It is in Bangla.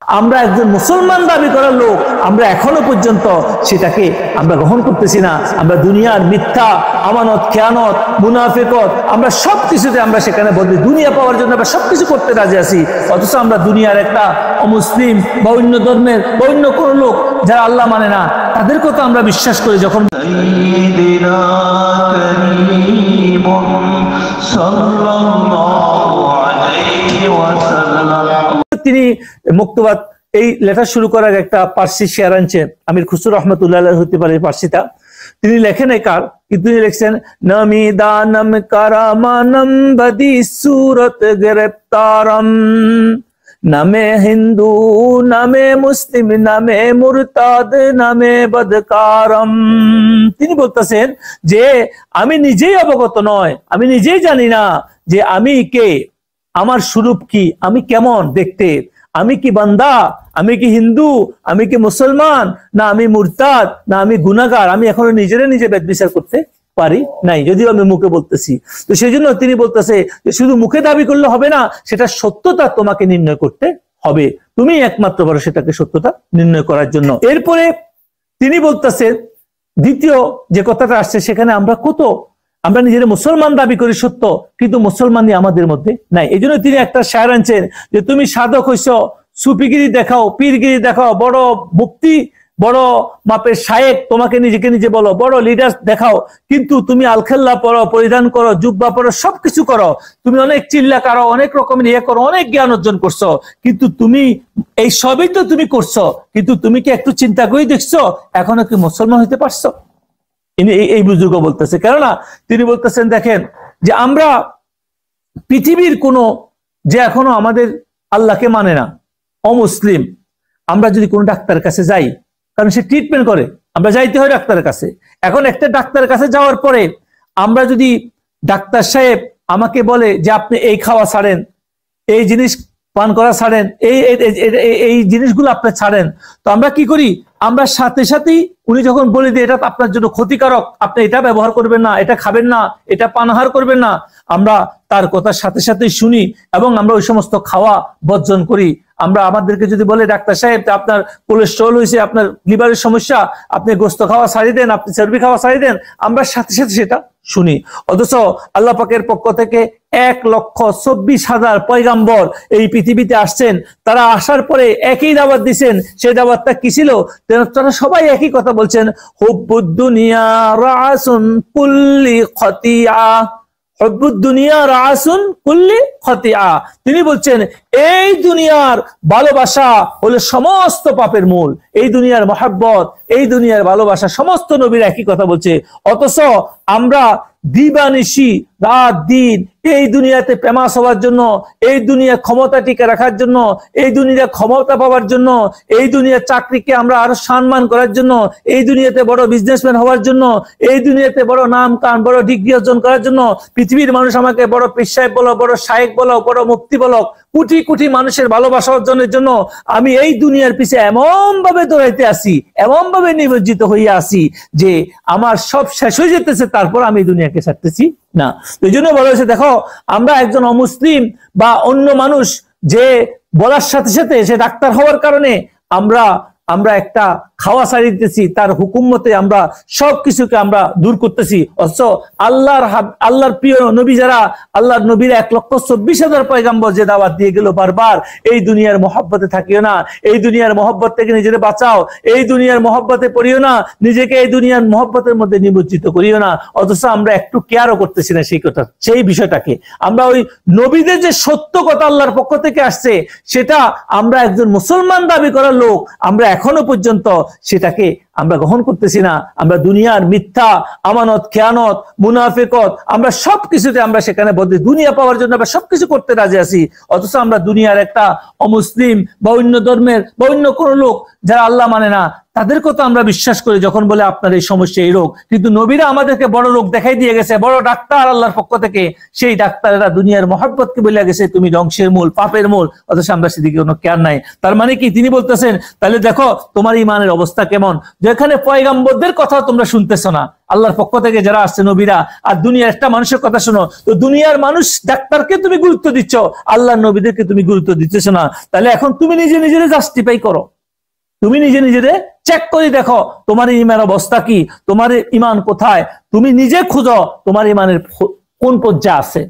আমরা একজন মুসলমান দাবি করার লোক, আমরা এখনো পর্যন্ত সেটাকে আমরা গ্রহণ করতেছি না। আমরা দুনিয়ার মিথ্যা, আমানত, খেয়ানত, মুনাফিকত, আমরা সবকিছুতে আমরা সেখানে বদলি, দুনিয়া পাওয়ার জন্য আমরা সবকিছু করতে রাজি আছি। অথচ আমরা দুনিয়ার একটা অমুসলিম বা অন্য ধর্মের বা অন্য কোনো লোক যারা আল্লাহ মানে না, তাদের কথা আমরা বিশ্বাস করি। যখন তিনি মুক্তবাদ এই লেটার শুরু করার একটা পার্সি শেয়ার আনছেন, আমির খুসরু রহমতুল্লাহ হতে পারে পার্সিটা। তিনি লেখেন একার, কিন্তু তিনি লিখছেন নামি দানম কারামানম বদি সুরত গ্রেফতারম, নামে হিন্দু নামে মুসলিম নামে মুরতাদ নামে বদকারম। তিনি বলতেছেন যে আমি নিজেই অবগত নয়, আমি নিজেই জানি না যে আমি কে, আমার স্বরূপ কি, আমি কেমন দেখতে, আমি কি বান্দা, আমি কি হিন্দু, আমি কি মুসলমান, না আমি মুরতাদ, না আমি গুনাহগার। আমি এখনো নিজেরা নিজে বিচার করতে পারি নাই, যদিও আমি মুখে বলতেছি। তো সেই জন্য তিনি বলতেছে যে শুধু মুখে দাবি করলে হবে না, সেটা সত্যতা তোমাকে নির্ণয় করতে হবে, তুমি একমাত্র পারো সেটাকে সত্যতা নির্ণয় করার জন্য। এরপরে তিনি বলতেছেন দ্বিতীয় যে কথাটা আসছে, সেখানে আমরা নিজেরা মুসলমান দাবি করি সত্য, কিন্তু মুসলমানই আমাদের মধ্যে নাই। এই জন্য তিনি একটা শায়র আনছেন যে তুমি সাধক হইছ, সুফিগিরি দেখাও, পীরগিরি দেখাও, বড় মুক্তি, বড় মাপের শায়েক তোমাকে নিজেকে নিজে বলো, বড় লিডার দেখাও, কিন্তু তুমি আলখেল্লা পড়ো, পরিধান করো, জুব্বা পড়ো, সবকিছু করো, তুমি অনেক চিল্লা করো, অনেক রকমের ইয়ে করো, অনেক জ্ঞান অর্জন করছো, কিন্তু তুমি এই সবই তো তুমি করছো, কিন্তু তুমি কি একটু চিন্তা করে দেখছো এখনো কি মুসলমান হইতে পারছো? এই বুজুর্গ বলতেছে। কেননা তিনি বলতেছেন দেখেন যে আমরা পৃথিবীর কোন যে এখনো আমাদের আল্লাহকে মানে না, অমুসলিম, আমরা যদি কোনো ডাক্তারের কাছে যাই, কারণ সে ট্রিটমেন্ট করে, আমরা যাইতে হয় ডাক্তারের কাছে। এখন একটা ডাক্তারের কাছে যাওয়ার পরে আমরা যদি ডাক্তার সাহেব আমাকে বলে যে আপনি এই খাওয়া ছাড়েন, এই জিনিস পান করা ছাড়েন, এই জিনিসগুলো আপনি ছাড়েন, তো আমরা কি করি? আমরা সাথে সাথেই উনি যখন বলে দিয়ে এটা আপনার জন্য ক্ষতিকারক, আপনি এটা ব্যবহার করবেন না, এটা খাবেন না, এটা পানাহার করবেন না, আমরা তার কথার সাথে সাথেই শুনি এবং আমরা ওই সমস্ত খাওয়া বর্জন করি। আমরা আমাদেরকে যদি বলে ডাক্তার সাহেব আপনার কোলেস্ট্রল হয়েছে, আপনার লিভারের সমস্যা, আপনি গোস্ত খাওয়া ছাড়িয়ে দেন, আপনি চর্বি খাওয়া ছাড়িয়ে দেন, আমরা সাথে সাথে সেটা শুনি। অথচ আল্লাহ পাকের পক্ষ থেকে 1,24,000 পয়গাম্বর এই পৃথিবীতে আসছেন, তারা আসার পরে একই দাওয়াত দিচ্ছেন। সেই দাওয়াতটা কি ছিল? তারা সবাই একই কথা বলছেন, হুব্বুদ দুনিয়া রাসুন কুল্লি খতিয়া, হুব্বুদ দুনিয়া রাসুন কুল্লি খতিয়া। তিনি বলছেন এই দুনিয়ার ভালোবাসা হলো সমস্ত পাপের মূল, এই দুনিয়ার মহব্বত, এই দুনিয়ার ভালোবাসা, সমস্ত নবীর একই কথা বলছে। অথচ আমরা দিবানিশি রাত দিন এই দুনিয়াতে ফেমাস হওয়ার জন্য, এই দুনিয়া ক্ষমতা টিকে রাখার জন্য, এই দুনিয়া ক্ষমতা পাওয়ার জন্য, এই দুনিয়ার চাকরিকে আমরা আরো সম্মান করার জন্য, এই দুনিয়াতে বড় বিজনেসম্যান হওয়ার জন্য, এই দুনিয়াতে বড় নাম কান, বড় ডিগ্রি অর্জন করার জন্য, পৃথিবীর মানুষ আমাকে বড় পীর সাহেব বলো, বড় শায়েক বলো, বড় মুফতি বলো, কোটি কোটি মানুষের ভালোবাসা অর্জনের জন্য আমি এই দুনিয়ার পিছে এমন ভাবে দৌড়াইতে আসি, এমন ভাবে নিমজ্জিত হইয়া আসি যে আমার সব শেষ হয়ে যেতেছে, তারপর আমি এই দুনিয়াকে ছাড়তেছি না। এই জন্য বলা হয়েছে দেখো আমরা একজন অমুসলিম বা অন্য মানুষ যে বলার সাথে সাথে সে ডাক্তার হওয়ার কারণে আমরা একটা খাওয়া ছাড়িয়ে দিতেছি, তার হুকুম মতে আমরা সবকিছুকে আমরা দূর করতেছি। অথচ আল্লাহর প্রিয় নবী যারা, আল্লাহর নবীর 1,24,000 পয়গাম্বর যে দাওয়াত দিয়ে গেল বারবার, এই দুনিয়ার মহব্বতে থাকিও না, এই দুনিয়ার মহব্বত থেকে নিজেকে বাঁচাও, এই দুনিয়ার মহব্বতে পড়িও না, নিজেকে এই দুনিয়ার মহব্বতের মধ্যে নিমজ্জিত করিও না। অথচ আমরা একটু কেয়ারও করতেছি না সেই কথা, সেই বিষয়টাকে। আমরা ওই নবীদের যে সত্য কথা আল্লাহর পক্ষ থেকে আসছে, সেটা আমরা একজন মুসলমান দাবি করার লোক, আমরা এখনো পর্যন্ত সেটাকে আমরা গ্রহণ করতেছি না। আমরা দুনিয়ার মিথ্যা, আমানত, খেয়ানত, মুনাফিকত, আমরা সবকিছুতে আমরা সেখানে বদলি, দুনিয়া পাওয়ার জন্য আমরা সবকিছু করতে রাজি আছি। অথচ আমরা দুনিয়ার একটা অমুসলিম বা অন্য ধর্মের বা অন্য কোনো লোক যারা আল্লাহ মানে না, তাদের কথা আমরা বিশ্বাস করি যখন বলে আপনার এই সমস্যা, এই রোগ। কিন্তু নবীরা আমাদেরকে বড় রোগ দেখাই দিয়ে গেছে, বড় ডাক্তার আল্লাহর পক্ষ থেকে, সেই ডাক্তারেরা দুনিয়ার মহব্বতকে বলে গেছে তুমি ধ্বংসের মূল, পাপের মূল। অথচ আমরা সেদিকে কোনো কেয়ার নাই। তার মানে কি? তিনি বলতেছেন তাহলে দেখো তোমার ইমানের অবস্থা কেমন, যেখানে পয়গাম্বরদের কথা তোমরা শুনতেছ না, আল্লাহর পক্ষ থেকে যারা আসছে নবীরা, আর দুনিয়ার একটা মানুষের কথা শোনো, তো দুনিয়ার মানুষ ডাক্তারকে তুমি গুরুত্ব দিচ্ছ, আল্লাহর নবীদেরকে তুমি গুরুত্ব দিচ্ছ না। তাহলে এখন তুমি নিজে নিজের জাস্টিফাই করো, তুমি নিজে নিজেরে চেক করে দেখো তোমার ইমান অবস্থা কি, তোমার ইমান কোথায়, তুমি নিজে খুঁজো তোমার ইমানের কোন পর্যায়ে আছে।